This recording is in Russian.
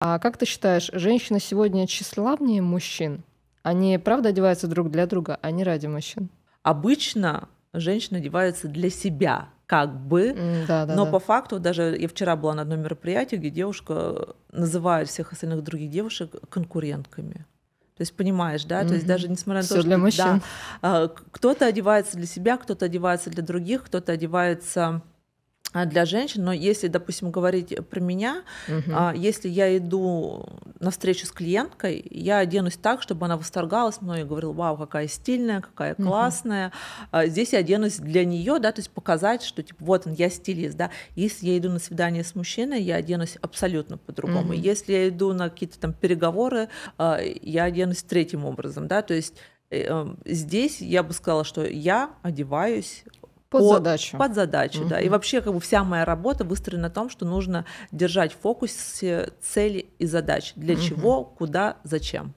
А как ты считаешь, женщины сегодня тщеславнее мужчин? Они правда одеваются друг для друга, а не ради мужчин? Обычно женщина одевается для себя, как бы, но Да-да-да. по факту, даже я вчера была на одном мероприятии, где девушка называет всех остальных других девушек конкурентками. То есть понимаешь, да, то есть даже несмотря на то, Все для что да, мужчин. кто-то одевается для себя, кто-то одевается для других, кто-то одевается для женщин, но если, допустим, говорить про меня, Мгм. если я иду на встречу с клиенткой, я оденусь так, чтобы она восторгалась мной и говорила: вау, какая стильная, какая Мгм. классная. Здесь я оденусь для нее, да, то есть показать, что типа вот он, я стилист, да. Если я иду на свидание с мужчиной, я оденусь абсолютно по-другому. Мгм. Если я иду на какие-то там переговоры, я оденусь третьим образом, да, то есть здесь я бы сказала, что я одеваюсь Под задачу. под задачу, да. И Мгм. вообще, как бы вся моя работа выстроена на том, что нужно держать в фокусе цели и задач. Для Мгм. чего, куда, зачем.